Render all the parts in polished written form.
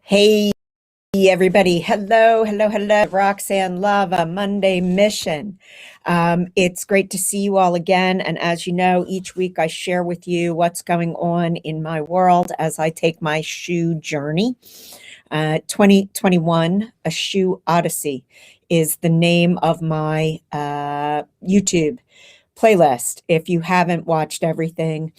Hey, everybody. Hello, hello, hello. RoxAnneLava Monday Mission. It's great to see you all again. And as you know, each week I share with you what's going on in my world as I take my shoe journey. 2021, A Shoe Odyssey is the name of my YouTube playlist. If you haven't watched everything,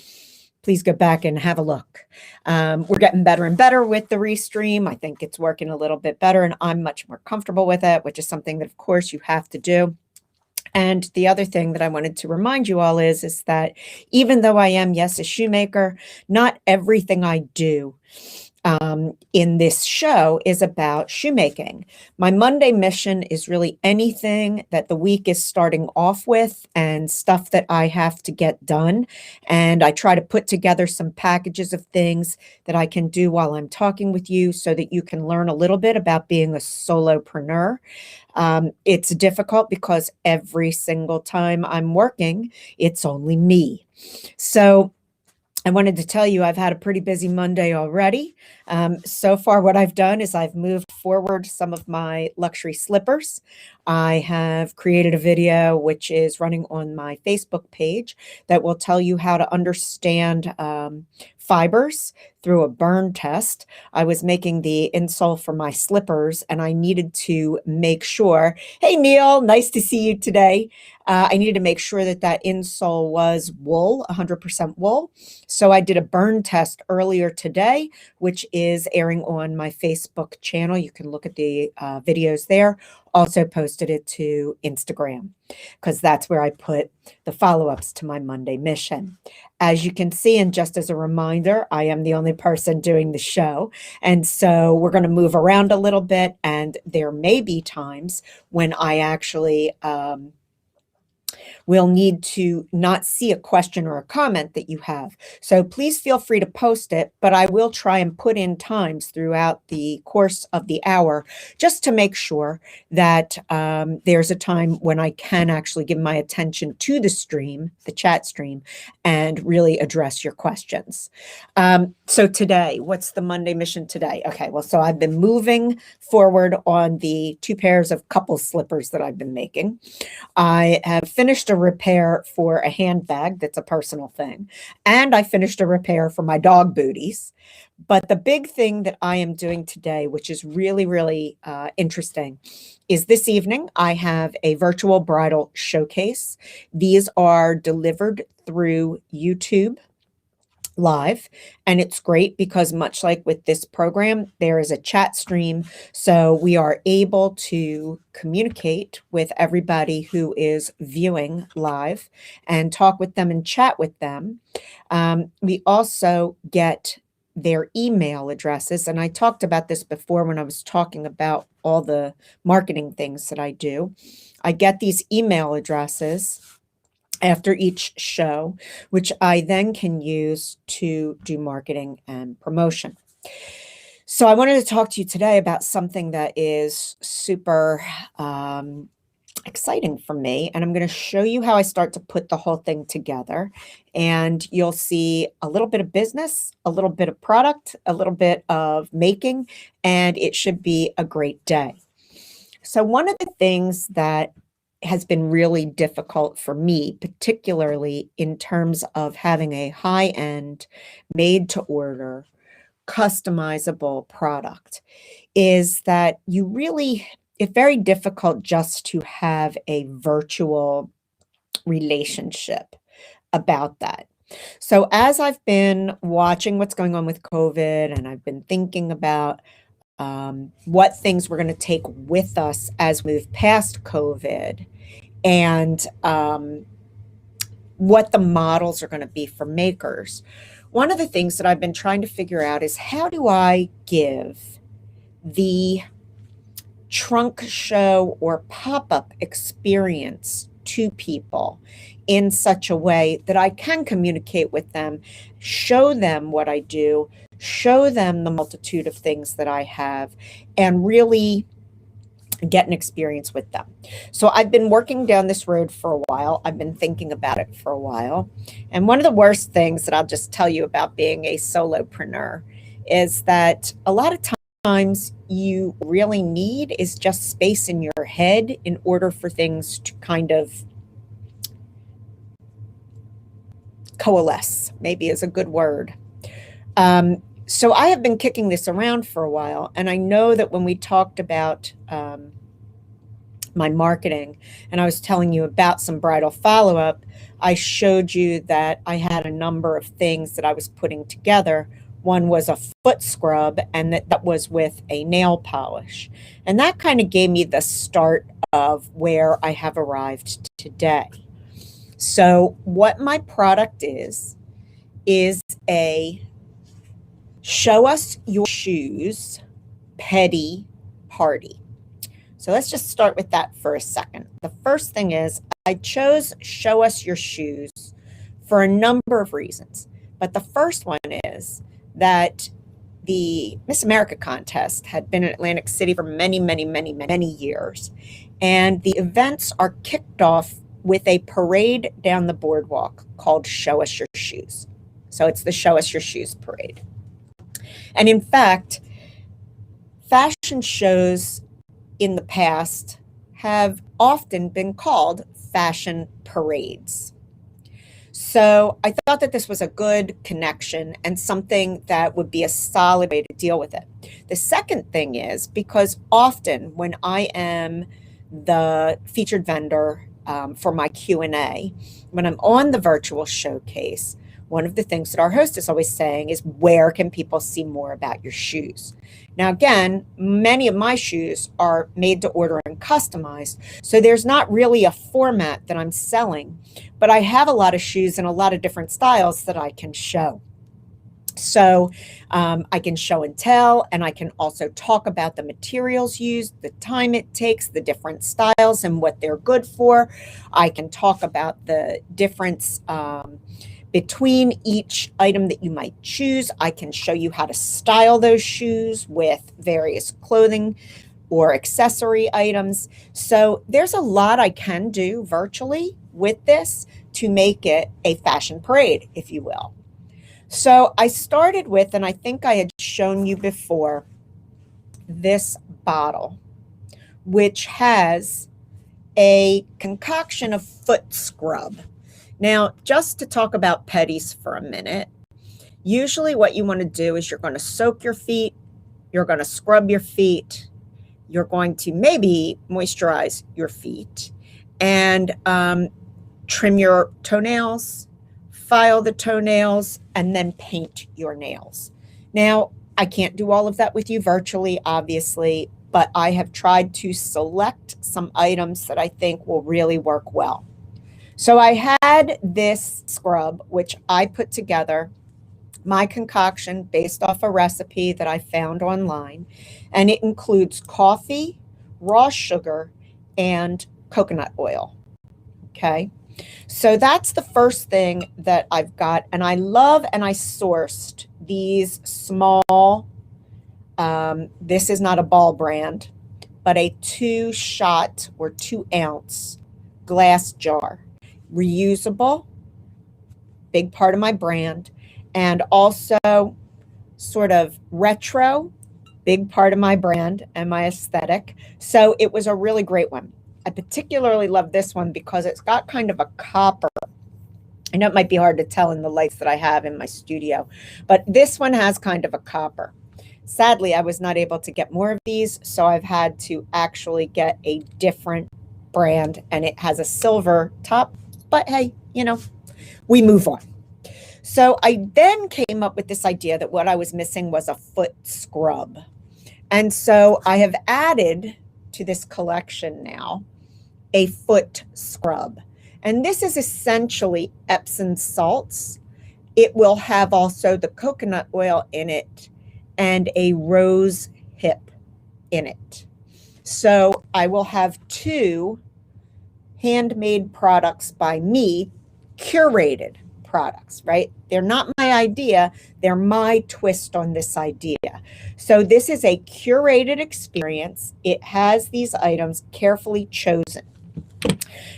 please go back and have a look. We're getting better and better with the restream. I think it's working a little bit better, and I'm much more comfortable with it, which is something that, of course, you have to do. And the other thing that I wanted to remind you all is that even though I am, yes, a shoemaker, not everything I do in this show is about shoemaking. My Monday mission is really anything that the week is starting off with and stuff that I have to get done. And I try to put together some packages of things that I can do while I'm talking with you so that you can learn a little bit about being a solopreneur. It's difficult because every single time I'm working, it's only me. So I wanted to tell you I've had a pretty busy Monday already. So far, what I've done is I've moved forward some of my luxury slippers. I have created a video which is running on my Facebook page that will tell you how to understand fibers through a burn test. I was making the insole for my slippers and I needed to make sure, hey Neil, nice to see you today. I needed to make sure that that insole was wool, 100% wool. So I did a burn test earlier today, which is airing on my Facebook channel. You can look at the videos there. Also posted it to Instagram because that's where I put the follow-ups to my Monday mission. As you can see, and just as a reminder, I am the only person doing the show. And so we're going to move around a little bit, and there may be times when I actually we'll need to not see a question or a comment that you have. So please feel free to post it, but I will try and put in times throughout the course of the hour just to make sure that there's a time when I can actually give my attention to the stream, the chat stream, and really address your questions. So today, what's the Monday mission today? Okay, well, so I've been moving forward on the 2 pairs of couple slippers that I've been making. I have finished a repair for a handbag that's a personal thing, and I finished a repair for my dog booties. But the big thing that I am doing today, which is really, really interesting, is this evening I have a virtual bridal showcase. These are delivered through YouTube Live, and it's great because much like with this program, there is a chat stream, so we are able to communicate with everybody who is viewing live and talk with them and chat with them. We also get their email addresses, and I talked about this before when I was talking about all the marketing things that I do. I get these email addresses after each show, which I then can use to do marketing and promotion. So I wanted to talk to you today about something that is super exciting for me, and I'm going to show you how I start to put the whole thing together, and you'll see a little bit of business, a little bit of product, a little bit of making, and it should be a great day. So one of the things that has been really difficult for me, particularly in terms of having a high-end, made-to-order, customizable product, is that it's very difficult just to have a virtual relationship about that. So as I've been watching what's going on with COVID, and I've been thinking about what things we're going to take with us as we move past COVID, and what the models are going to be for makers. One of the things that I've been trying to figure out is how do I give the trunk show or pop-up experience to people in such a way that I can communicate with them, show them what I do, show them the multitude of things that I have, and really get an experience with them. So I've been working down this road for a while. I've been thinking about it for a while. And one of the worst things that I'll just tell you about being a solopreneur is that a lot of sometimes you really need is just space in your head in order for things to kind of coalesce, maybe is a good word. So I have been kicking this around for a while, and I know that when we talked about my marketing and I was telling you about some bridal follow-up, I showed you that I had a number of things that I was putting together. One was a foot scrub, and that was with a nail polish. And that kind of gave me the start of where I have arrived today. So what my product is a show us your shoes petty party. So let's just start with that for a second. The first thing is I chose show us your shoes for a number of reasons. But the first one is that the Miss America contest had been in Atlantic City for many, many, many, many years. And the events are kicked off with a parade down the boardwalk called Show Us Your Shoes. So it's the Show Us Your Shoes parade. And in fact, fashion shows in the past have often been called fashion parades. So I thought that this was a good connection and something that would be a solid way to deal with it. The second thing is because often when I am the featured vendor for my Q&A, when I'm on the virtual showcase, one of the things that our host is always saying is, where can people see more about your shoes? Now, again, many of my shoes are made to order and customized, so there's not really a format that I'm selling, but I have a lot of shoes in a lot of different styles that I can show. So I can show and tell, and I can also talk about the materials used, the time it takes, the different styles and what they're good for. I can talk about the difference between each item that you might choose. I can show you how to style those shoes with various clothing or accessory items. So there's a lot I can do virtually with this to make it a fashion parade, if you will. So I started with, and I think I had shown you before, this bottle, which has a concoction of foot scrub. Now, just to talk about petties for a minute, usually what you want to do is you're going to soak your feet, you're going to scrub your feet, you're going to maybe moisturize your feet, and trim your toenails, file the toenails, and then paint your nails. Now, I can't do all of that with you virtually, obviously, but I have tried to select some items that I think will really work well. So I had this scrub, which I put together, my concoction based off a recipe that I found online, and it includes coffee, raw sugar, and coconut oil. Okay, so that's the first thing that I've got, and I love, and I sourced these small, this is not a Ball brand, but a 2-shot or 2-ounce glass jar. Reusable, big part of my brand, and also sort of retro, big part of my brand and my aesthetic. So it was a really great one. I particularly love this one because it's got kind of a copper. I know it might be hard to tell in the lights that I have in my studio, but this one has kind of a copper. Sadly, I was not able to get more of these, so I've had to actually get a different brand, and it has a silver top. But hey, you know, we move on. So I then came up with this idea that what I was missing was a foot scrub. And so I have added to this collection now a foot scrub. And this is essentially Epsom salts. It will have also the coconut oil in it and a rose hip in it. So I will have 2 handmade products by me, curated products, right? They're not my idea, they're my twist on this idea. So this is a curated experience. It has these items carefully chosen.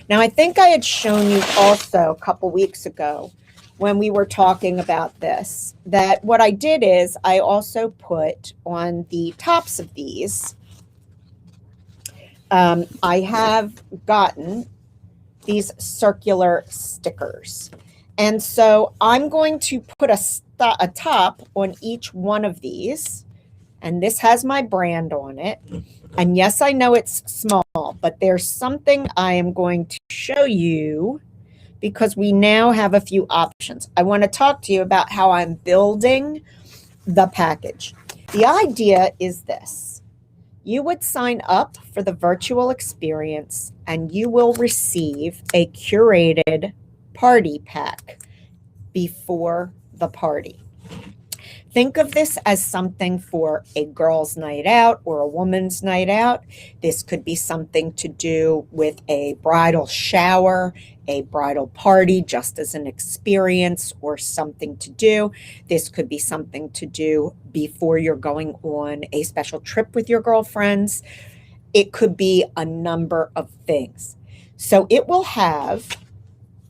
Now, I think I had shown you also a couple weeks ago when we were talking about this, that what I did is I also put on the tops of these, I have gotten these circular stickers. And so I'm going to put a top on each one of these. And this has my brand on it. And yes, I know it's small, but there's something I am going to show you because we now have a few options. I want to talk to you about how I'm building the package. The idea is this. You would sign up for the virtual experience and you will receive a curated party pack before the party. Think of this as something for a girl's night out or a woman's night out. This could be something to do with a bridal shower, a bridal party, just as an experience or something to do. This could be something to do before you're going on a special trip with your girlfriends. It could be a number of things. So it will have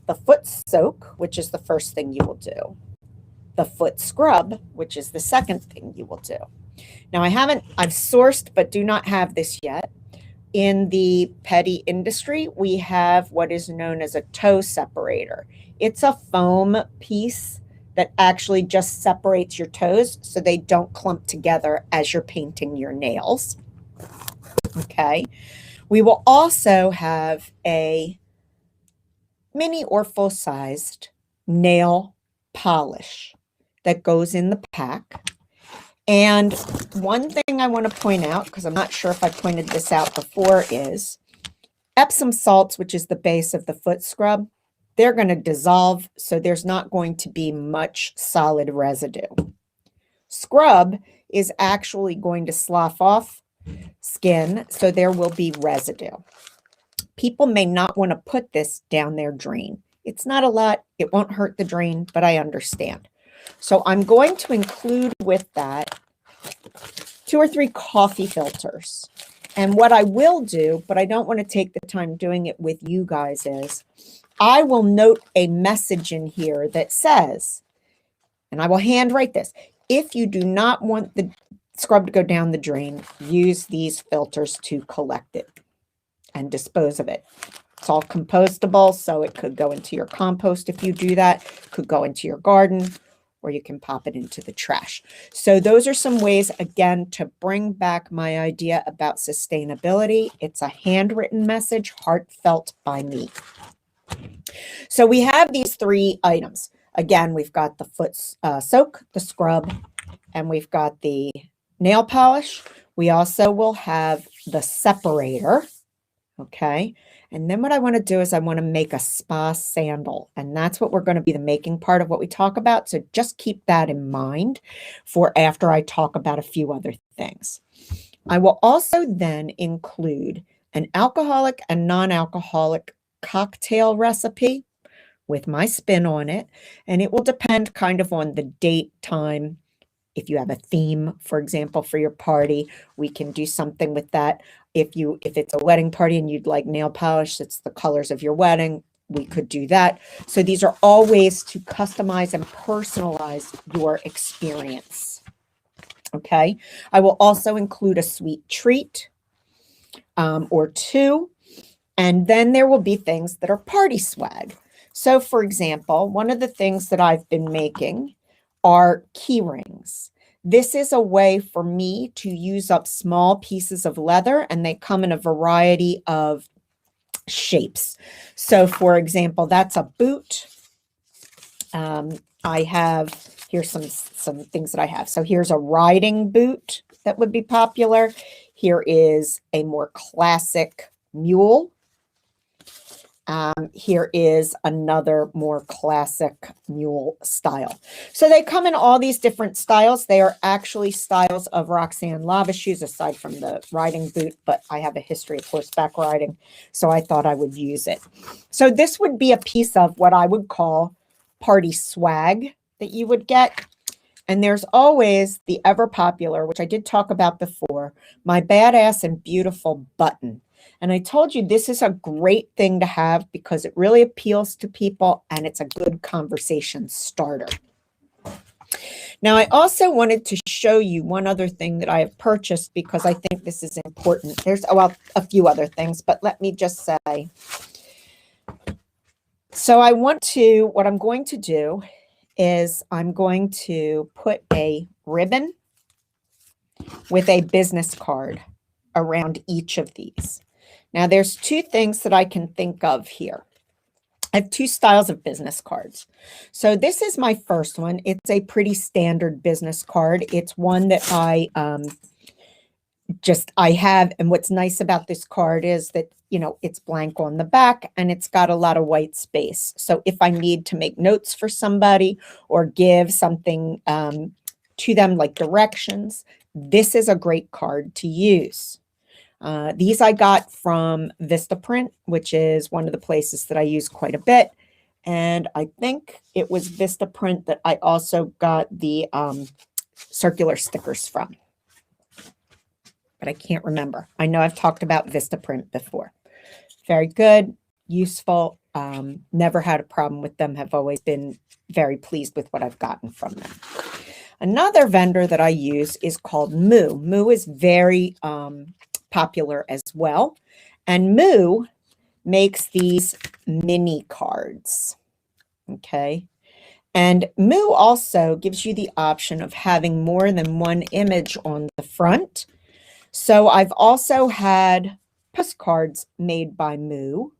the foot soak, which is the first thing you will do. The foot scrub, which is the second thing you will do. Now I've sourced, but do not have this yet. In the petty industry, we have what is known as a toe separator. It's a foam piece that actually just separates your toes so they don't clump together as you're painting your nails. Okay. We will also have a mini or full-sized nail polish that goes in the pack. And one thing I want to point out, because I'm not sure if I pointed this out before, is Epsom salts, which is the base of the foot scrub, they're going to dissolve, so there's not going to be much solid residue. Scrub is actually going to slough off skin, so there will be residue. People may not want to put this down their drain. It's not a lot. It won't hurt the drain, but I understand. So I'm going to include with that 2 or 3 coffee filters. And what I will do, but I don't want to take the time doing it with you guys, is I will note a message in here that says, and I will handwrite this, if you do not want the scrub to go down the drain, use these filters to collect it and dispose of it. It's all compostable, so it could go into your compost if you do that, could go into your garden, or you can pop it into the trash. So those are some ways, again, to bring back my idea about sustainability. It's a handwritten message, heartfelt by me. So we have these 3 items. Again, we've got the foot soak, the scrub, and we've got the nail polish. We also will have the separator. Okay. And then what I want to do is I want to make a spa sandal. And that's what we're going to be the making part of what we talk about. So just keep that in mind for after I talk about a few other things. I will also then include an alcoholic and non-alcoholic cocktail recipe with my spin on it. And it will depend kind of on the date, time. If you have a theme, for example, for your party, we can do something with that. If it's a wedding party and you'd like nail polish, it's the colors of your wedding, we could do that. So these are all ways to customize and personalize your experience. Okay. I will also include a sweet treat or 2. And then there will be things that are party swag. So for example, one of the things that I've been making are key rings. This is a way for me to use up small pieces of leather, and they come in a variety of shapes. So for example, that's a boot. I have, here's some things that I have. So here's a riding boot that would be popular. Here is a more classic mule. Here is another more classic mule style. So they come in all these different styles. They are actually styles of RoxAnneLava shoes, aside from the riding boot, but I have a history of horseback riding, so I thought I would use it. So this would be a piece of what I would call party swag that you would get. And there's always the ever popular, which I did talk about before, my badass and beautiful button. And I told you this is a great thing to have because it really appeals to people and it's a good conversation starter. Now, I also wanted to show you one other thing that I have purchased because I think this is important. There's, well, a few other things, but let me just say. So what I'm going to do is I'm going to put a ribbon with a business card around each of these. Now, there's two things that I can think of here. I have two styles of business cards. So this is my first one. It's a pretty standard business card. It's one that I have. And what's nice about this card is that, you know, it's blank on the back and it's got a lot of white space. So if I need to make notes for somebody or give something to them, like directions, this is a great card to use. These I got from Vistaprint, which is one of the places that I use quite a bit. And I think it was Vistaprint that I also got the circular stickers from. But I can't remember. I know I've talked about Vistaprint before. Very good, useful. Never had a problem with them. Have always been very pleased with what I've gotten from them. Another vendor that I use is called Moo. Moo is very popular as well. And Moo makes these mini cards. Okay. And Moo also gives you the option of having more than one image on the front. So I've also had postcards made by Moo.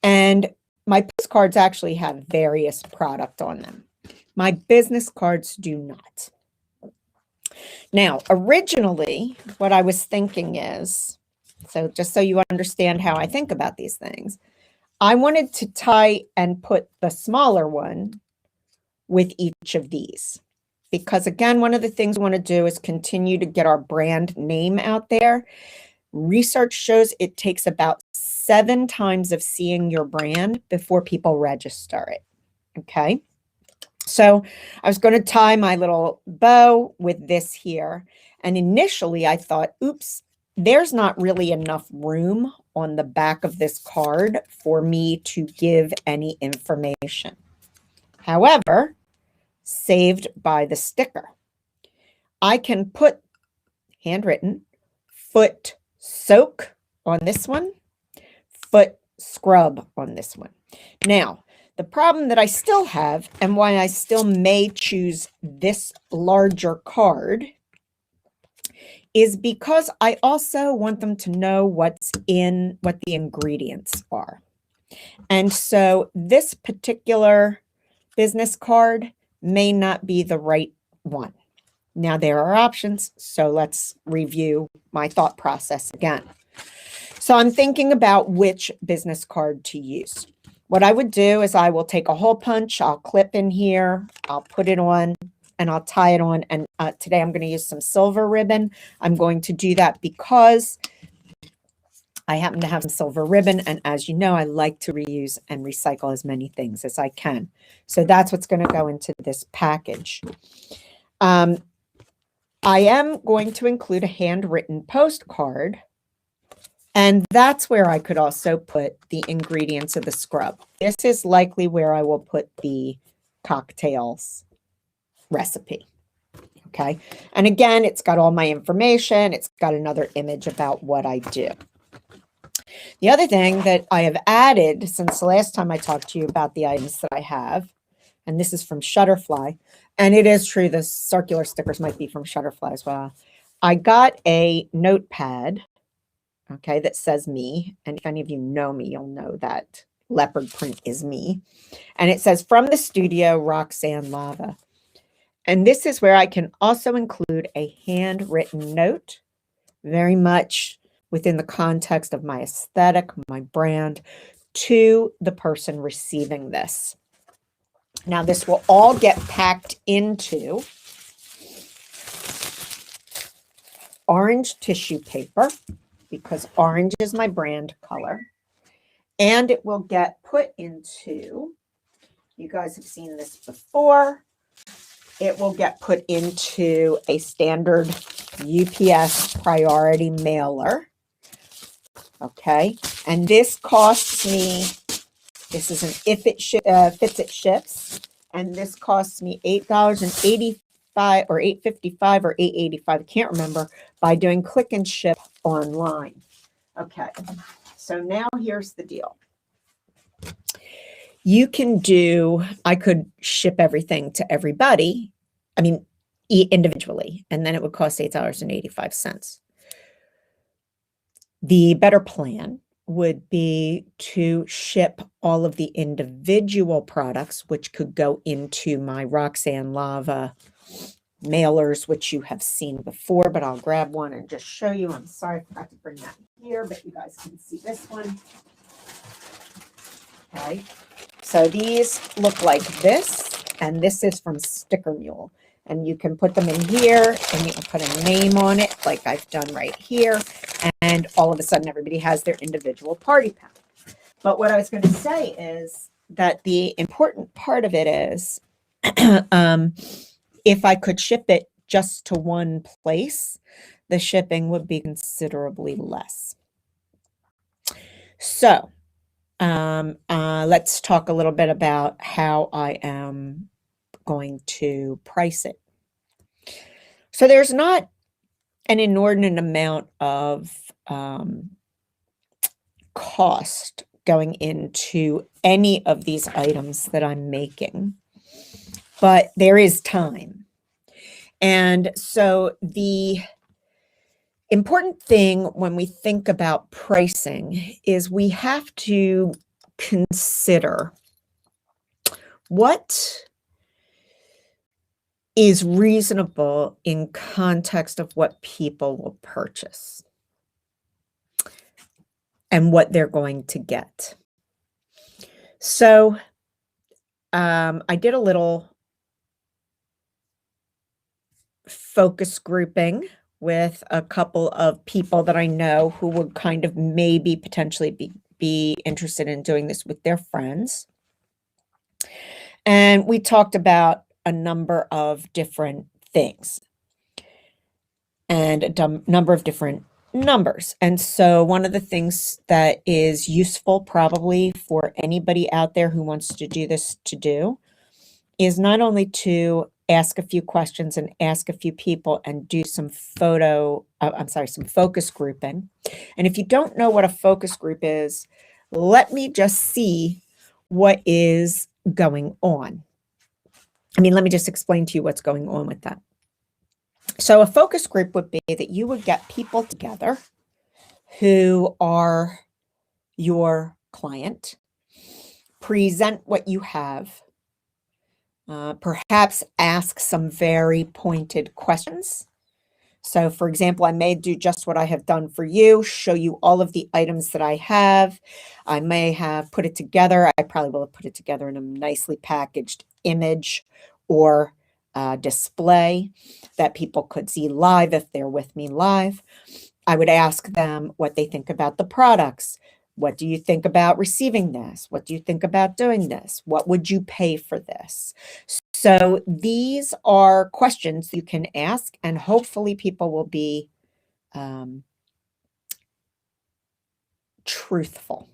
And my postcards actually have various product on them. My business cards do not. Now, originally, what I was thinking is, so just so you understand how I think about these things, I wanted to tie and put the smaller one with each of these. Because again, one of the things we want to do is continue to get our brand name out there. Research shows it takes about 7 times of seeing your brand before people register it. Okay. So I was going to tie my little bow with this here. And initially I thought, oops, there's not really enough room on the back of this card for me to give any information. However, saved by the sticker, I can put handwritten foot soak on this one, foot scrub on this one. Now, the problem that I still have, and why I still may choose this larger card, is because I also want them to know what's in, what the ingredients are. And so this particular business card may not be the right one. Now there are options, so let's review my thought process again. So I'm thinking about which business card to use. What I would do is I will take a hole punch, I'll clip in here, I'll put it on, and I'll tie it on. And today I'm going to use some silver ribbon. I'm going to do that because I happen to have some silver ribbon. And as you know, I like to reuse and recycle as many things as I can. So that's what's going to go into this package. I am going to include a handwritten postcard. And that's where I could also put the ingredients of the scrub. This is likely where I will put the cocktails recipe. Okay. And again, it's got all my information. It's got another image about what I do. The other thing that I have added since the last time I talked to you about the items that I have, and this is from Shutterfly, and it is true the circular stickers might be from Shutterfly as well. I got a notepad, okay, that says me. And if any of you know me, you'll know that leopard print is me. And it says, from the studio, RoxAnneLava. And this is where I can also include a handwritten note, very much within the context of my aesthetic, my brand, to the person receiving this. Now, this will all get packed into orange tissue paper, because orange is my brand color. And it will get put into, you guys have seen this before, it will get put into a standard UPS priority mailer Okay. And this costs me, this is an if it fits, it ships. And this costs me $8.85 or $8.55 or $8.85. I can't remember, by doing click and ship online. Okay. So now here's the deal. You can do, I could ship everything to everybody. I mean, individually, and then it would cost $8.85. The better plan would be to ship all of the individual products, which could go into my RoxAnneLava mailers, which you have seen before, but I'll grab one and just show you. I'm sorry, I forgot to bring that here, but you guys can see this one. Okay, so these look like this, and this is from Sticker Mule. And you can put them in here, and you can put a name on it, like I've done right here. And all of a sudden, everybody has their individual party pack. But what I was going to say is that the important part of it is, if I could ship it just to one place, the shipping would be considerably less. So let's talk a little bit about how I am going to price it. So there's not an inordinate amount of cost going into any of these items that I'm making, but there is time. And so the important thing when we think about pricing is we have to consider what is reasonable in context of what people will purchase and what they're going to get. So I did a little focus grouping with a couple of people that I know who would kind of maybe potentially be interested in doing this with their friends. And we talked about a number of different things and a number of different numbers. And so one of the things that is useful probably for anybody out there who wants to do this to do is not only to ask a few questions and ask a few people and do some some focus grouping. And if you don't know what a focus group is, let me just see what is going on. Let me just explain to you what's going on with that. So a focus group would be that you would get people together who are your client, present what you have, perhaps ask some very pointed questions. So for example, I may do just what I have done for you, show you all of the items that I have. I may have put it together. I probably will have put it together in a nicely packaged image or display that people could see live if they're with me live. I would ask them what they think about the products. What do you think about receiving this? What do you think about doing this? What would you pay for this? So these are questions you can ask, and hopefully people will be truthful.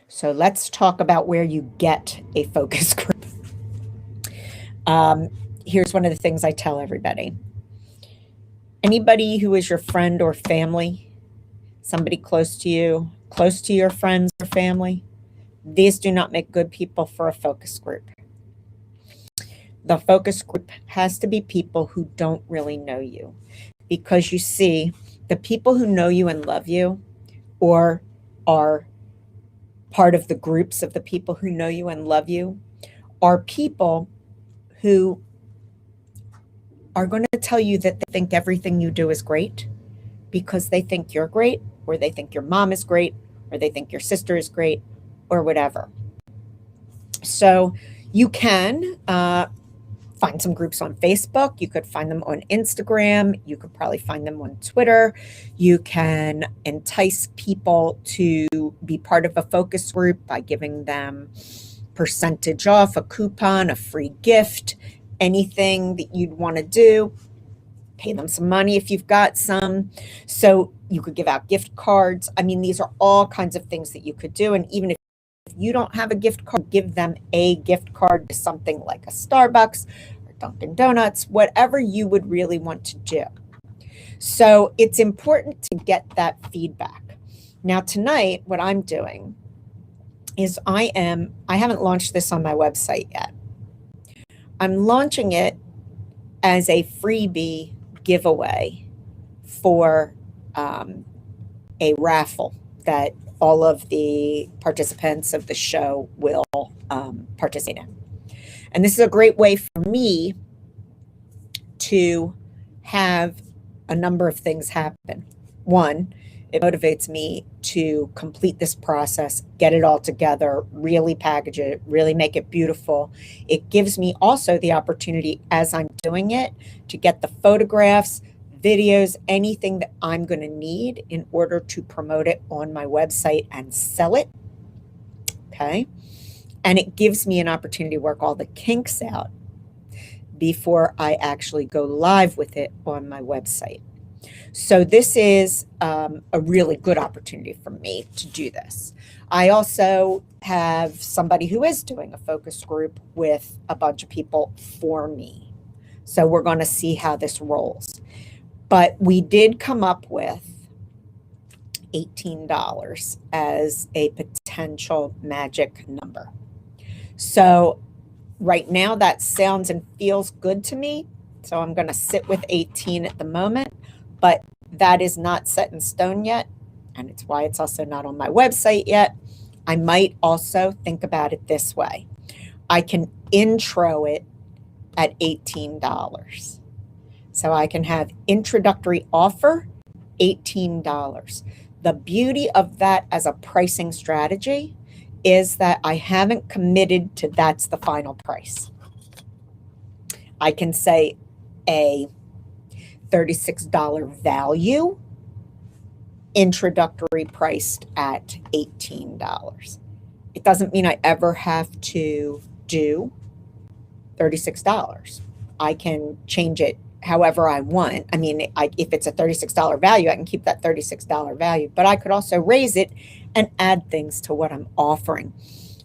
So let's talk about where you get a focus group. Here's one of the things I tell everybody. Anybody who is your friend or family, somebody close to you, close to your friends or family, these do not make good people for a focus group. The focus group has to be people who don't really know you, because you see, the people who know you and love you, or are part of the groups of the people who know you and love you, are people who are going to tell you that they think everything you do is great because they think you're great, or they think your mom is great, or they think your sister is great, or whatever. So you can find some groups on Facebook. You could find them on Instagram. You could probably find them on Twitter. You can entice people to be part of a focus group by giving them percentage off, a coupon, a free gift, anything that you'd want to do. pay them some money if you've got some. So you could give out gift cards. I mean, these are all kinds of things that you could do. And even if you don't have a gift card, give them a gift card to something like a Starbucks or Dunkin' Donuts, whatever you would really want to do. So it's important to get that feedback. Now tonight, what I'm doing is I haven't launched this on my website yet. I'm launching it as a freebie giveaway for a raffle that all of the participants of the show will participate in. And this is a great way for me to have a number of things happen. One, it motivates me to complete this process, get it all together, really package it, really make it beautiful. It gives me also the opportunity as I'm doing it to get the photographs, videos, anything that I'm going to need in order to promote it on my website and sell it. Okay. And it gives me an opportunity to work all the kinks out before I actually go live with it on my website. So this is a really good opportunity for me to do this. I also have somebody who is doing a focus group with a bunch of people for me. So we're going to see how this rolls. But we did come up with $18 as a potential magic number. So right now that sounds and feels good to me. So I'm going to sit with 18 at the moment, but that is not set in stone yet. And it's why it's also not on my website yet. I might also think about it this way. I can intro it at $18. So I can have introductory offer, $18. The beauty of that as a pricing strategy is that I haven't committed to that's the final price. I can say a $36 value, introductory priced at $18. It doesn't mean I ever have to do $36. I can change it however I want. I mean, if it's a $36 value, I can keep that $36 value, but I could also raise it and add things to what I'm offering.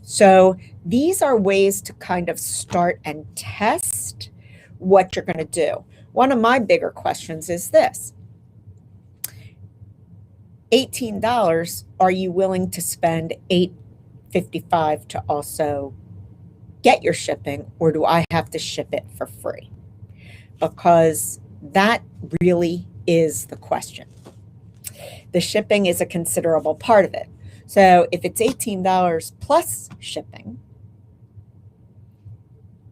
So these are ways to kind of start and test what you're going to do. One of my bigger questions is this. $18, are you willing to spend $8.55 to also get your shipping, or do I have to ship it for free? Because that really is the question. The shipping is a considerable part of it. So if it's $18 plus shipping,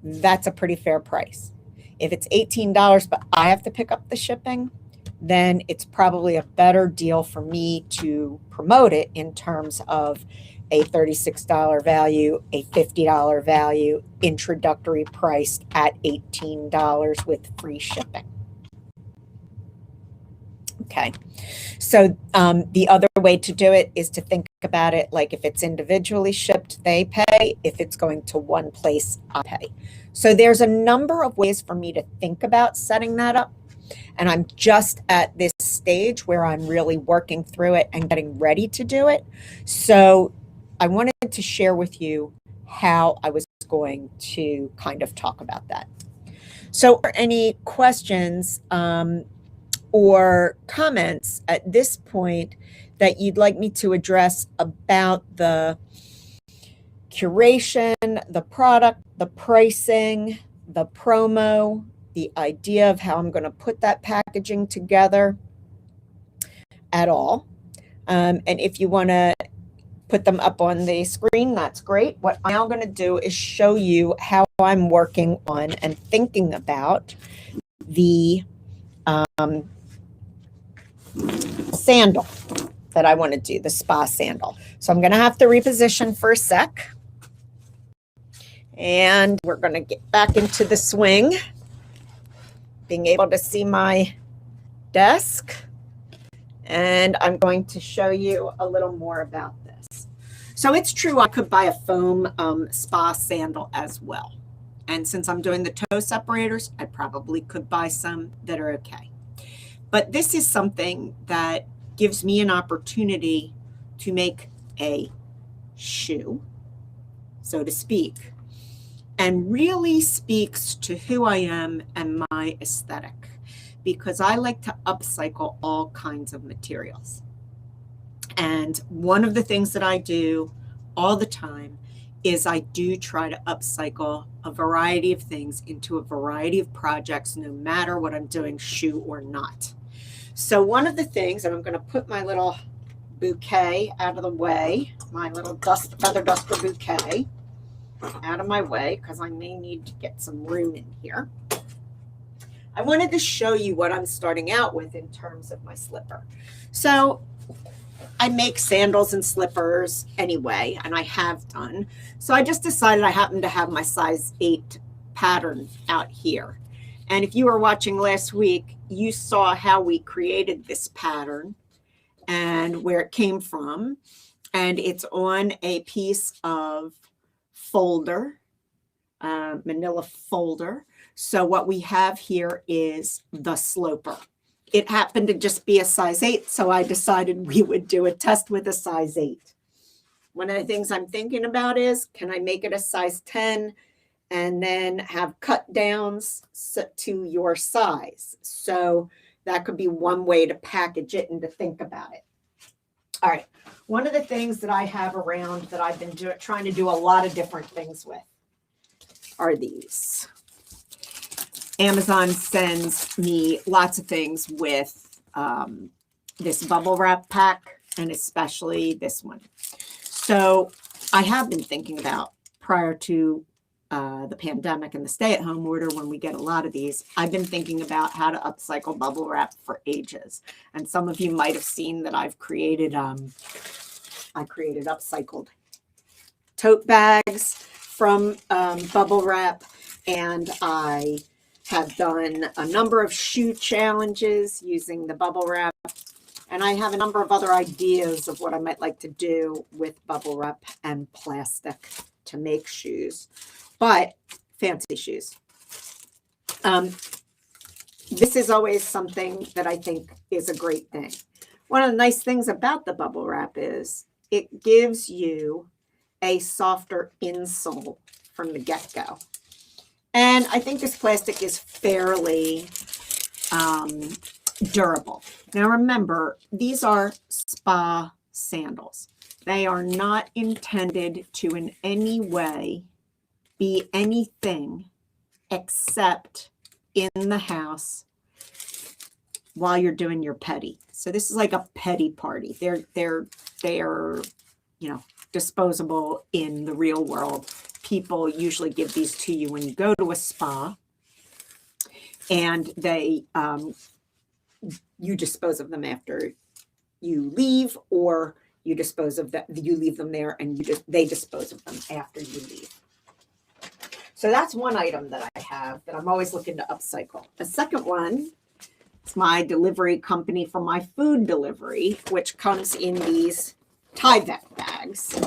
that's a pretty fair price. If it's $18, but I have to pick up the shipping, then it's probably a better deal for me to promote it in terms of a $36 value, a $50 value, introductory priced at $18 with free shipping. Okay, so the other way to do it is to think about it like if it's individually shipped, they pay. If it's going to one place, I pay. So there's a number of ways for me to think about setting that up. And I'm just at this stage where I'm really working through it and getting ready to do it. So I wanted to share with you how I was going to kind of talk about that. So are any questions or comments at this point that you'd like me to address about the curation, the product, the pricing, the promo, the idea of how I'm going to put that packaging together at all? And if you want to put them up on the screen, that's great. What I'm now going to do is show you how I'm working on and thinking about the sandal that I want to do, the spa sandal. So I'm going to have to reposition for a sec. And we're going to get back into the swing, being able to see my desk. And I'm going to show you a little more about this. So it's true, I could buy a foam spa sandal as well. And since I'm doing the toe separators, I probably could buy some that are okay. But this is something that gives me an opportunity to make a shoe, so to speak, and really speaks to who I am and my aesthetic, because I like to upcycle all kinds of materials. And one of the things that I do all the time is I do try to upcycle a variety of things into a variety of projects, no matter what I'm doing, shoe or not. So one of the things, and I'm going to put my little bouquet out of the way, my little feather duster bouquet out of my way, because I may need to get some room in here. I wanted to show you what I'm starting out with in terms of my slipper. So I make sandals and slippers anyway, and I have done. So I just decided I happen to have my size 8 pattern out here. And if you were watching last week, you saw how we created this pattern and where it came from. And it's on a piece of folder, manila folder. So what we have here is the sloper. It happened to just be a size 8, so I decided we would do a test with a size 8. One of the things I'm thinking about is, can I make it a size 10 and then have cut downs to your size? So that could be one way to package it and to think about it. All right. One of the things that I have around that I've been trying to do a lot of different things with are these. Amazon sends me lots of things with this bubble wrap pack, and especially this one. So I have been thinking about, prior to the pandemic and the stay-at-home order, when we get a lot of these, I've been thinking about how to upcycle bubble wrap for ages. And some of you might have seen that I've created, I created upcycled tote bags from bubble wrap, and I have done a number of shoe challenges using the bubble wrap, and I have a number of other ideas of what I might like to do with bubble wrap and plastic to make shoes, but fancy shoes. This is always something that I think is a great thing. One of the nice things about the bubble wrap is it gives you a softer insole from the get-go. And I think this plastic is fairly durable. Now remember, these are spa sandals. They are not intended to in any way be anything except in the house while you're doing your petty. So this is like a petty party. They're you know, disposable in the real world. People usually give these to you when you go to a spa, and they you dispose of them after you leave, or you dispose of that, you leave them there and they dispose of them after you leave. So that's one item that I have that I'm always looking to upcycle. The second one is my delivery company for my food delivery, which comes in these Tyvek bags.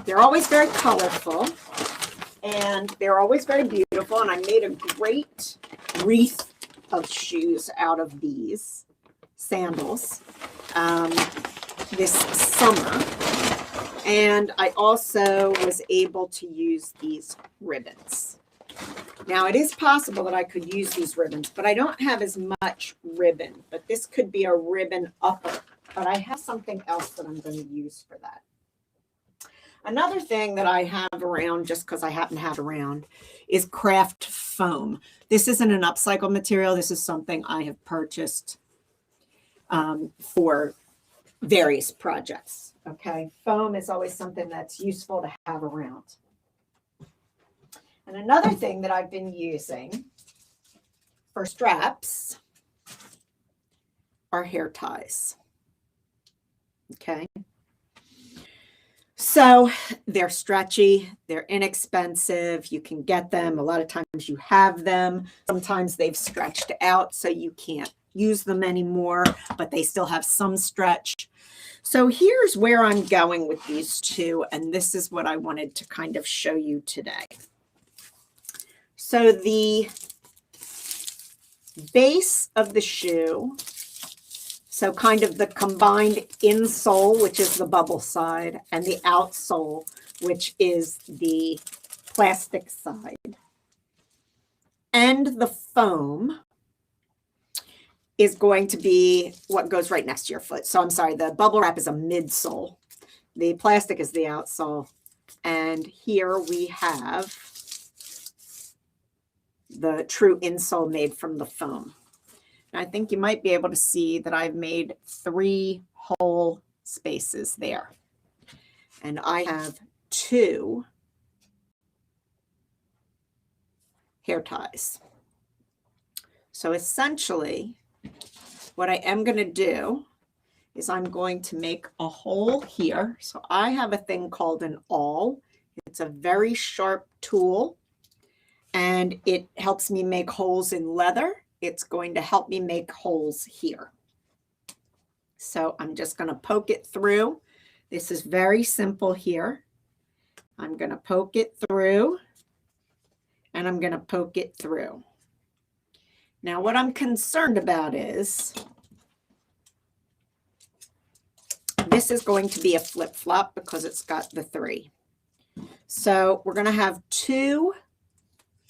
They're always very colorful and they're always very beautiful. And I made a great wreath of shoes out of these sandals this summer. And I also was able to use these ribbons. Now, it is possible that I could use these ribbons, but I don't have as much ribbon. But this could be a ribbon upper. But I have something else that I'm going to use for that. Another thing that I have around, just because I happen to have around, is craft foam. This isn't an upcycle material. This is something I have purchased for various projects. Okay, foam is always something that's useful to have around. And another thing that I've been using for straps are hair ties. Okay. So they're stretchy, they're inexpensive, you can get them. A lot of times you have them. Sometimes they've stretched out so you can't use them anymore, but they still have some stretch. So here's where I'm going with these two, and this is what I wanted to kind of show you today. So the base of the shoe So kind of the combined insole, which is the bubble side, and the outsole, which is the plastic side. And the foam is going to be what goes right next to your foot. So I'm sorry, the bubble wrap is a midsole. The plastic is the outsole. And here we have the true insole made from the foam. And I think you might be able to see that I've made 3 hole spaces there. And I have 2 hair ties. So essentially, what I am going to do is I'm going to make a hole here. So I have a thing called an awl. It's a very sharp tool, and it helps me make holes in leather. It's going to help me make holes here. So I'm just going to poke it through. This is very simple here. I'm going to poke it through, and I'm going to poke it through. Now, what I'm concerned about is this is going to be a flip-flop because it's got the 3. So we're going to have 2.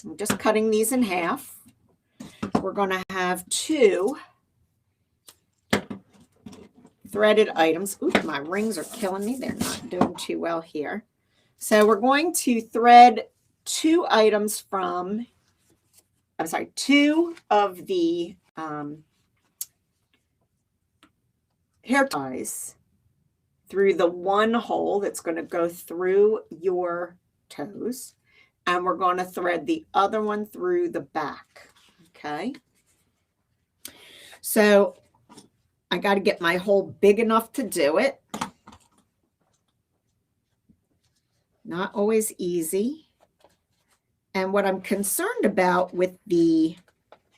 I'm just cutting these in half. We're going to have 2 threaded items. Ooh, my rings are killing me. They're not doing too well here. So we're going to thread 2 items from, 2 of the hair ties through the one hole that's going to go through your toes. And we're going to thread the other one through the back. Okay. So I got to get my hole big enough to do it. Not always easy. And what I'm concerned about with the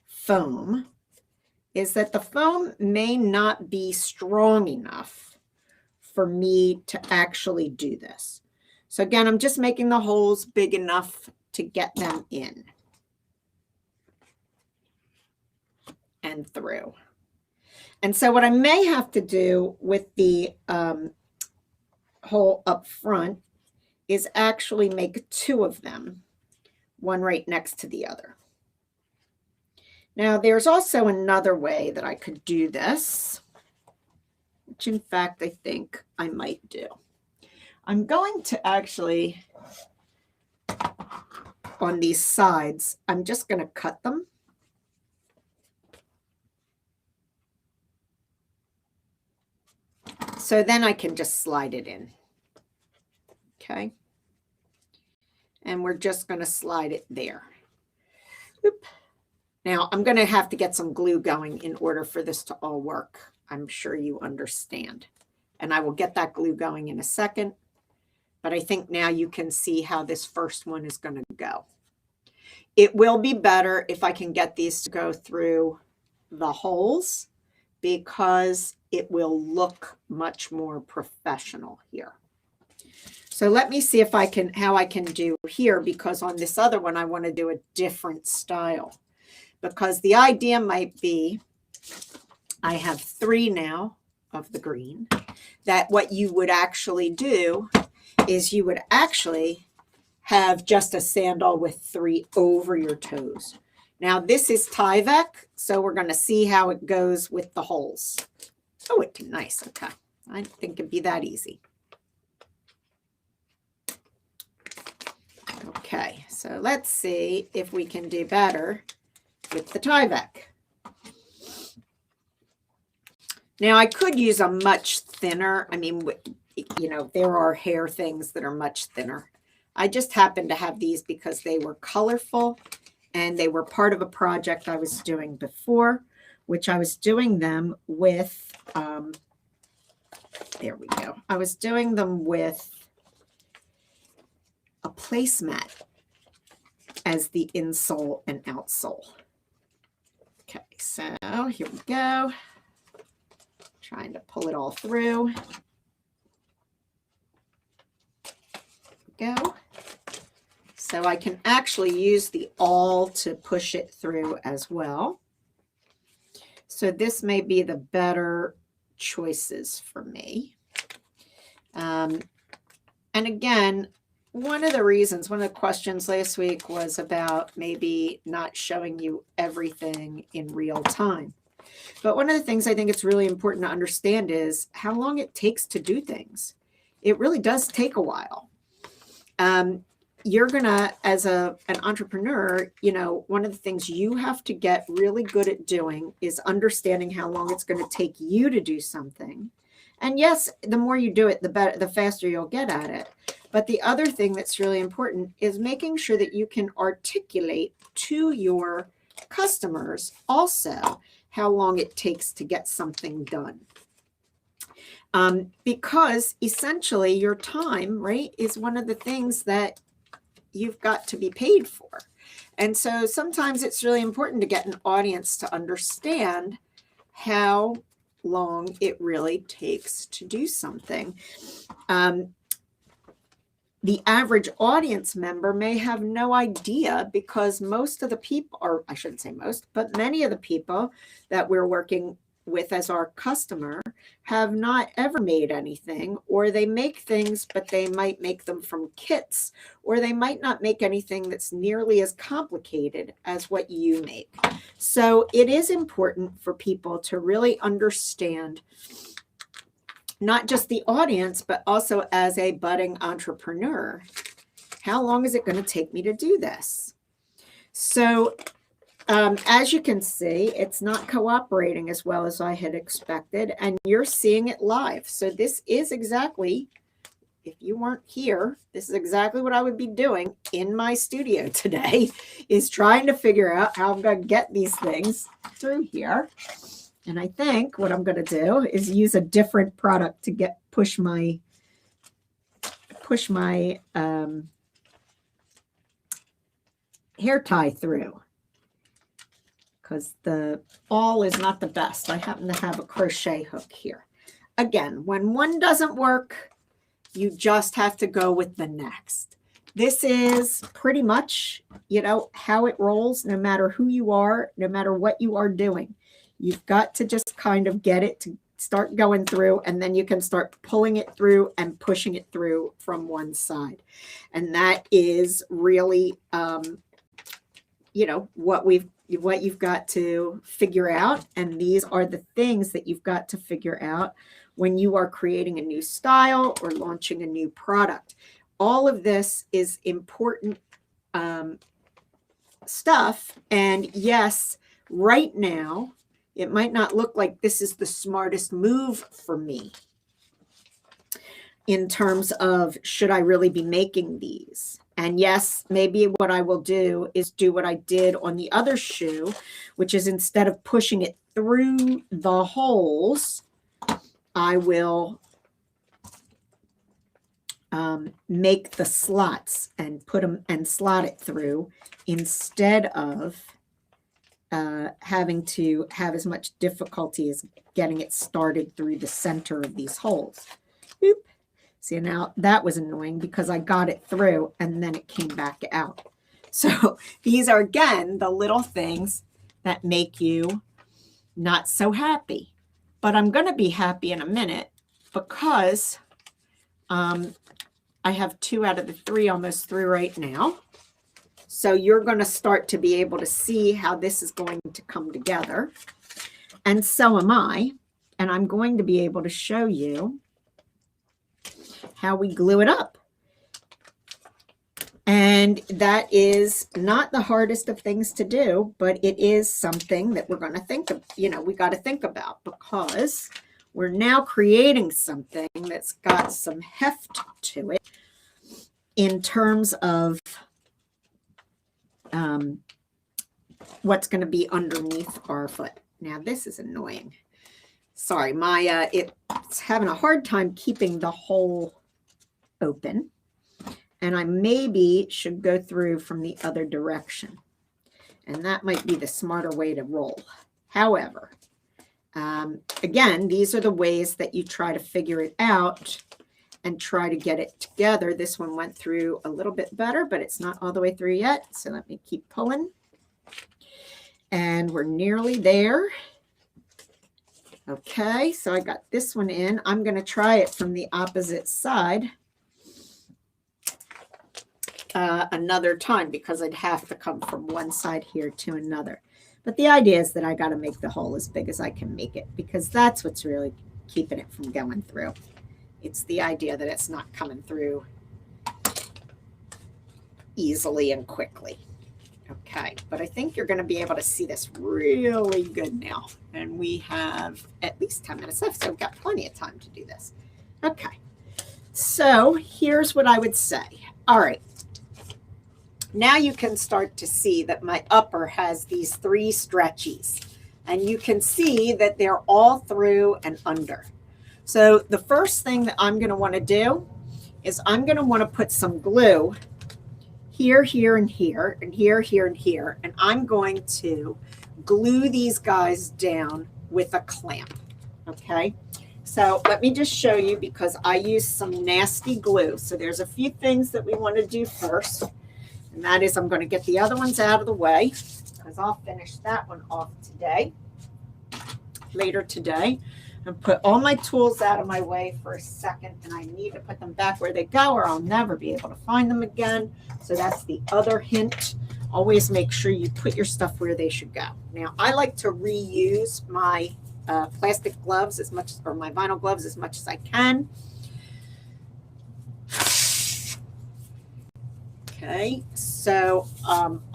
foam is that the foam may not be strong enough for me to actually do this. So again, I'm just making the holes big enough to get them in and through. And so what I may have to do with the hole up front is actually make 2 of them, one right next to the other. Now, there's also another way that I could do this, which in fact I think I might do. I'm going to actually, on these sides, I'm just going to cut them. So then I can just slide it in. Okay. And we're just going to slide it there. Oop. Now I'm going to have to get some glue going in order for this to all work. I'm sure you understand. And I will get that glue going in a second. But I think now you can see how this first one is going to go. It will be better if I can get these to go through the holes because it will look much more professional here. So let me see if I can, how I can do here, because on this other one, I want to do a different style. Because the idea might be, I have 3 now of the green, that what you would actually do is you would actually have just a sandal with 3 over your toes. Now this is Tyvek, so we're going to see how it goes with the holes. Oh, it's nice. Okay. I didn't think it'd be that easy. Okay, so let's see if we can do better with the Tyvek. Now I could use a much thinner, I mean, you know, there are hair things that are much thinner. I just happened to have these because they were colorful and they were part of a project I was doing before, which I was doing them with, there we go. I was doing them with a placemat as the insole and outsole. Okay, so here we go. Trying to pull it all through. Go. So I can actually use the awl to push it through as well. So this may be the better choices for me. And again, one of the questions last week was about maybe not showing you everything in real time. But one of the things I think it's really important to understand is how long it takes to do things. It really does take a while. You're gonna, as an entrepreneur, you know, one of the things you have to get really good at doing is understanding how long it's going to take you to do something. And yes, the more you do it, the better, the faster you'll get at it. But the other thing that's really important is making sure that you can articulate to your customers also how long it takes to get something done. Because essentially your time, right, is one of the things that you've got to be paid for. And so sometimes it's really important to get an audience to understand how long it really takes to do something. The average audience member may have no idea, because most of the people, or I shouldn't say most, but many of the people that we're working with as our customer have not ever made anything, or they make things, but they might make them from kits, or they might not make anything that's nearly as complicated as what you make. So it is important for people to really understand not just the audience, but also as a budding entrepreneur, how long is it going to take me to do this? So as you can see, it's not cooperating as well as I had expected, and you're seeing it live. So this is exactly, if you weren't here, this is exactly what I would be doing in my studio today, is trying to figure out how I'm going to get these things through here. And I think what I'm going to do is use a different product to push my hair tie through, because the awl is not the best. I happen to have a crochet hook here. Again, when one doesn't work, you just have to go with the next. This is pretty much, you know, how it rolls, no matter who you are, no matter what you are doing. You've got to just kind of get it to start going through, and then you can start pulling it through and pushing it through from one side. And that is really, you know, what you've got to figure out. And these are the things that you've got to figure out when you are creating a new style or launching a new product. All of this is important stuff. And yes, right now, it might not look like this is the smartest move for me in terms of, should I really be making these? And yes, maybe what I will do is do what I did on the other shoe, which is instead of pushing it through the holes, I will make the slots and put them and slot it through, instead of having to have as much difficulty as getting it started through the center of these holes. Oop. See, now that was annoying because I got it through and then it came back out. So these are, again, the little things that make you not so happy. But I'm going to be happy in a minute, because I have 2 out of the 3 almost through right now. So you're going to start to be able to see how this is going to come together. And so am I. And I'm going to be able to show you how we glue it up. And that is not the hardest of things to do, but it is something that we're going to think of, you know, we got to think about, because we're now creating something that's got some heft to it in terms of what's going to be underneath our foot. Now, this is annoying. Sorry, my it's having a hard time keeping the hole open, and I maybe should go through from the other direction, and that might be the smarter way to roll. However, again, these are the ways that you try to figure it out and try to get it together. This one went through a little bit better, but it's not all the way through yet. So let me keep pulling. And we're nearly there. Okay, so I got this one in. I'm going to try it from the opposite side another time because I'd have to come from one side here to another. But the idea is that I got to make the hole as big as I can make it because that's what's really keeping it from going through. It's the idea that it's not coming through easily and quickly. Okay, but I think you're going to be able to see this really good now. And we have at least 10 minutes left, so we've got plenty of time to do this. Okay, so here's what I would say. All right, now you can start to see that my upper has these 3 stretchies. And you can see that they're all through and under. So the first thing that I'm going to want to do is I'm going to want to put some glue here, here, and here, and here, here, and here. And I'm going to glue these guys down with a clamp. Okay, so let me just show you because I use some nasty glue. So there's a few things that we want to do first. And that is I'm going to get the other ones out of the way because I'll finish that one off today, later today. And put all my tools out of my way for a second, and I need to put them back where they go or I'll never be able to find them again. So that's the other hint. Always make sure you put your stuff where they should go. Now, I like to reuse my plastic gloves as much, or my vinyl gloves as much as I can. Okay, so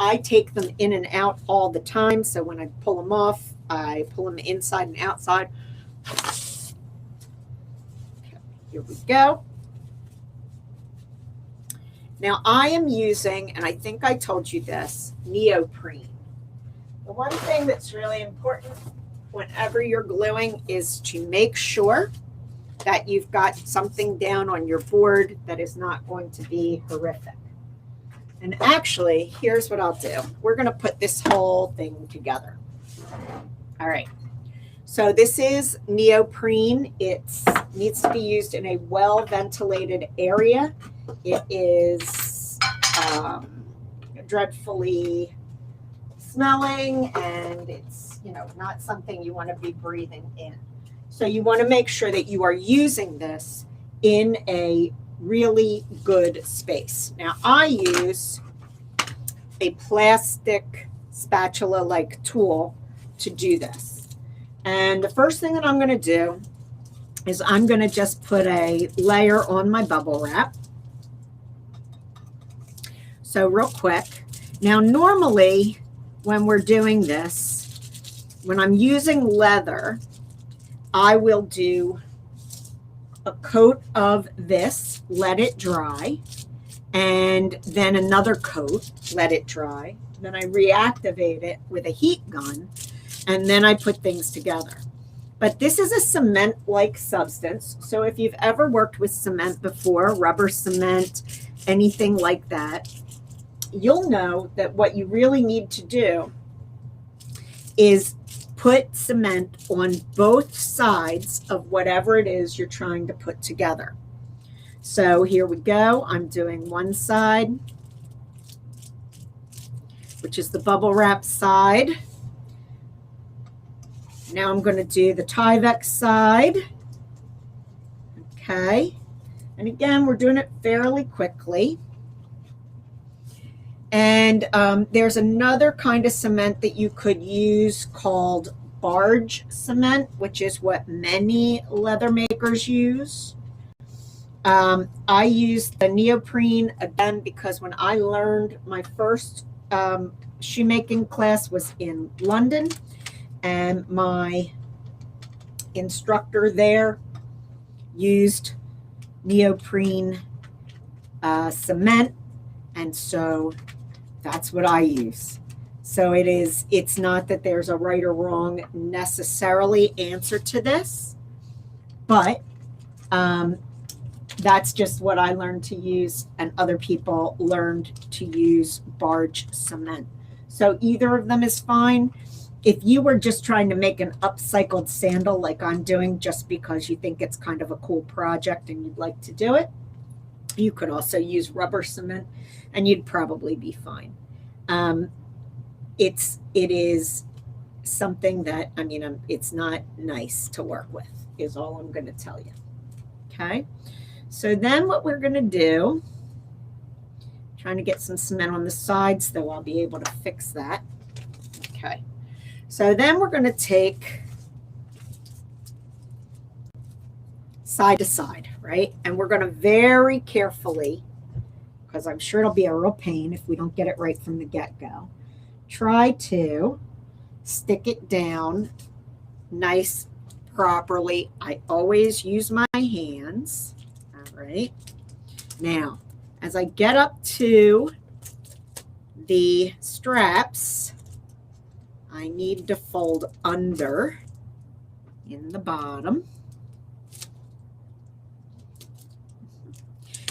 I take them in and out all the time. So when I pull them off, I pull them inside and outside. Okay, here we go. Now I am using, and I think I told you this, neoprene. The one thing that's really important whenever you're gluing is to make sure that you've got something down on your board that is not going to be horrific. And actually, here's what I'll do. We're going to put this whole thing together. All right. So this is neoprene. It needs to be used in a well-ventilated area. It is dreadfully smelling, and it's, you know, not something you want to be breathing in. So you want to make sure that you are using this in a really good space. Now I use a plastic spatula-like tool to do this. And the first thing that I'm going to do is I'm going to just put a layer on my bubble wrap. So real quick. Now normally when we're doing this, when I'm using leather, I will do a coat of this, let it dry, and then another coat, let it dry. Then I reactivate it with a heat gun, and then I put things together. But this is a cement-like substance. So if you've ever worked with cement before, rubber cement, anything like that, you'll know that what you really need to do is put cement on both sides of whatever it is you're trying to put together. So here we go. I'm doing one side, which is the bubble wrap side. Now I'm going to do the Tyvek side. Okay. And again, we're doing it fairly quickly. And there's another kind of cement that you could use called Barge Cement, which is what many leather makers use. I used the neoprene again because when I learned my first shoemaking class was in London, and my instructor there used neoprene cement, and so that's what I use. So it's not that there's a right or wrong necessarily answer to this, but that's just what I learned to use, and other people learned to use Barge Cement. So either of them is fine. If you were just trying to make an upcycled sandal like I'm doing just because you think it's kind of a cool project and you'd like to do it, you could also use rubber cement and you'd probably be fine. It is something that, I mean, it's not nice to work with, is all I'm going to tell you. Okay. So then what we're going to do, trying to get some cement on the sides, though I'll be able to fix that. Okay. So then we're going to take side to side, right? And we're going to very carefully, because I'm sure it'll be a real pain if we don't get it right from the get-go, try to stick it down nice, properly. I always use my hands. All right. Now, as I get up to the straps, I need to fold under in the bottom.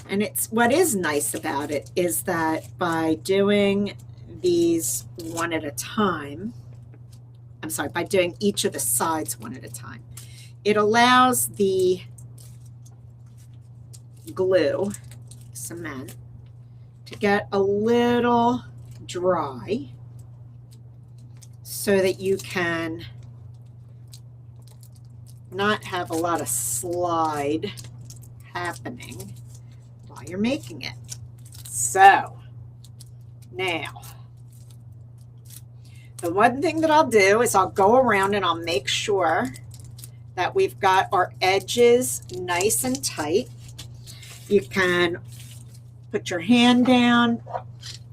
And it's what is nice about it is that by doing these one at a time, I'm sorry, by doing each of the sides one at a time, it allows the glue, cement, to get a little dry so that you can not have a lot of slide happening while you're making it. So now, the one thing that I'll do is I'll go around and I'll make sure that we've got our edges nice and tight. You can put your hand down,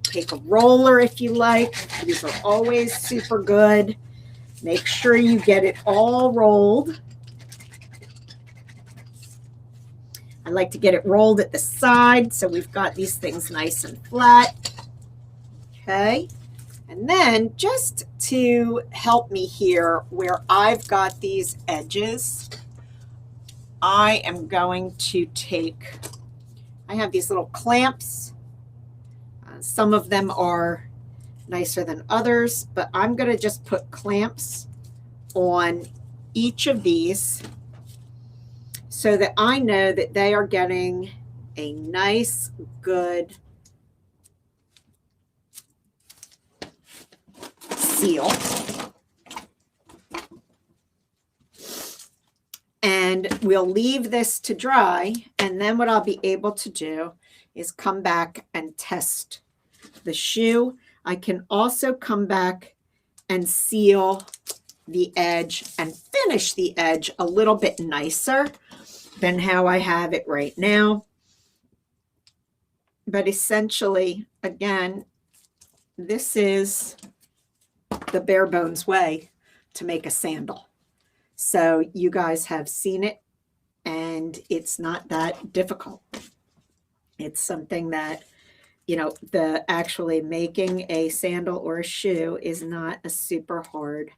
take a roller if you like. These are always super good. Make sure you get it all rolled. I like to get it rolled at the side so we've got these things nice and flat. Okay. And then just to help me here where I've got these edges, I am going to take, I have these little clamps. Some of them are nicer than others, but I'm going to just put clamps on each of these so that I know that they are getting a nice, good seal. And we'll leave this to dry, and then what I'll be able to do is come back and test the shoe. I can also come back and seal the edge and finish the edge a little bit nicer than how I have it right now. But essentially, again, this is the bare bones way to make a sandal. So you guys have seen it, and it's not that difficult. It's something that, you know, the actually making a sandal or a shoe is not a super hard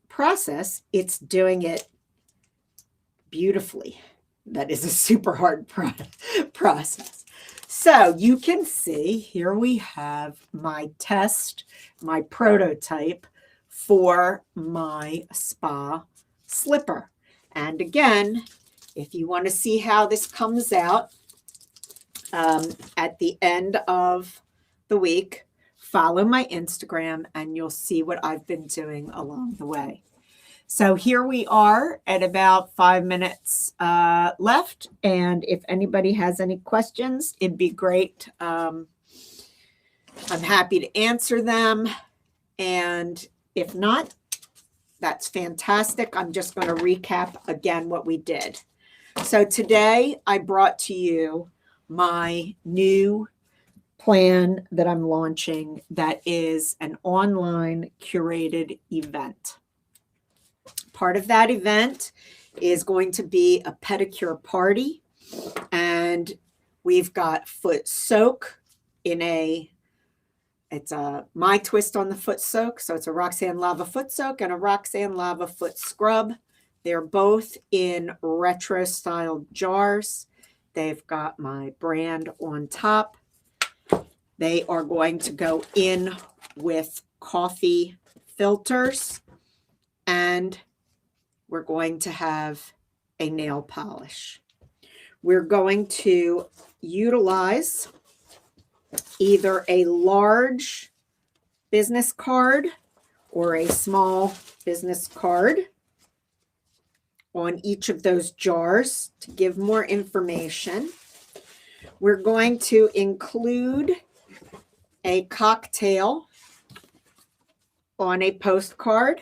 process. It's doing it beautifully that is a super hard process. So you can see here we have my test, my prototype for my spa slipper. And again, if you want to see how this comes out at the end of the week, follow my Instagram and you'll see what I've been doing along the way. So here we are at about 5 minutes left. And if anybody has any questions, it'd be great. I'm happy to answer them. And if not, that's fantastic. I'm just going to recap again what we did. So today I brought to you my new plan that I'm launching that is an online curated event. Part of that event is going to be a pedicure party, and we've got foot soak in it's my twist on the foot soak. So it's a RoxAnneLava foot soak and a RoxAnneLava foot scrub. They're both in retro style jars. They've got my brand on top. They are going to go in with coffee filters, and we're going to have a nail polish. We're going to utilize either a large business card or a small business card on each of those jars to give more information. We're going to include a cocktail on a postcard.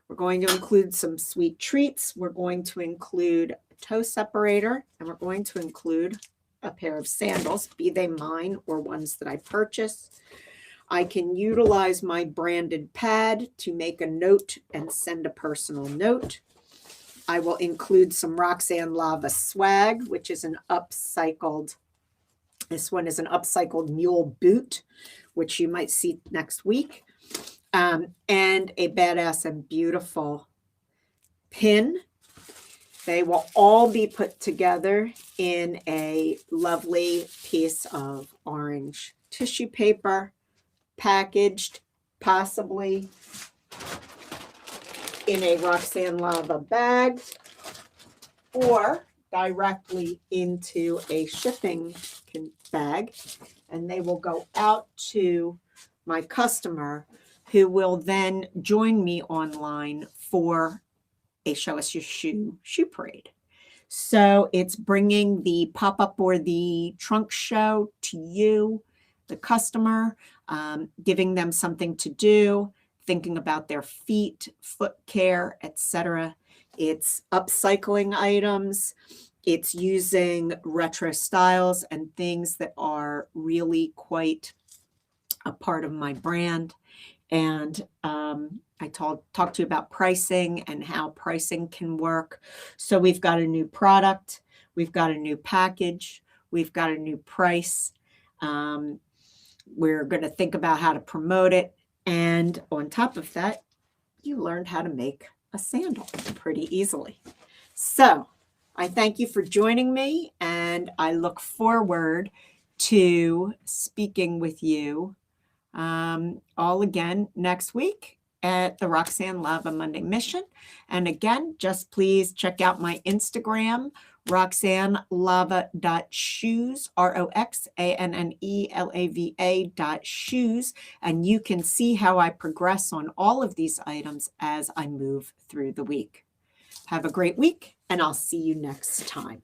We're going to include some sweet treats. We're going to include a toe separator, and we're going to include a pair of sandals, be they mine or ones that I purchase. I can utilize my branded pad to make a note and send a personal note. I will include some RoxAnneLava swag, which is an upcycled, this one is an upcycled mule boot, which you might see next week, and a badass and beautiful pin. They will all be put together in a lovely piece of orange tissue paper, packaged possibly in a RoxAnneLava bag or directly into a shipping bag, and they will go out to my customer, who will then join me online for a Show Us Your shoe parade. So it's bringing the pop-up or the trunk show to you, the customer, giving them something to do, thinking about their feet, foot care, etc. It's upcycling items. It's using retro styles and things that are really quite a part of my brand. And I talked to you about pricing and how pricing can work. So we've got a new product. We've got a new package. We've got a new price. We're going to think about how to promote it. And on top of that, you learned how to make a sandal pretty easily. So I thank you for joining me, and I look forward to speaking with you all again next week at the RoxAnneLava Monday Mission. And again, just please check out my Instagram, RoxAnneLava.shoes, RoxAnneLava.shoes, and you can see how I progress on all of these items as I move through the week. Have a great week, and I'll see you next time.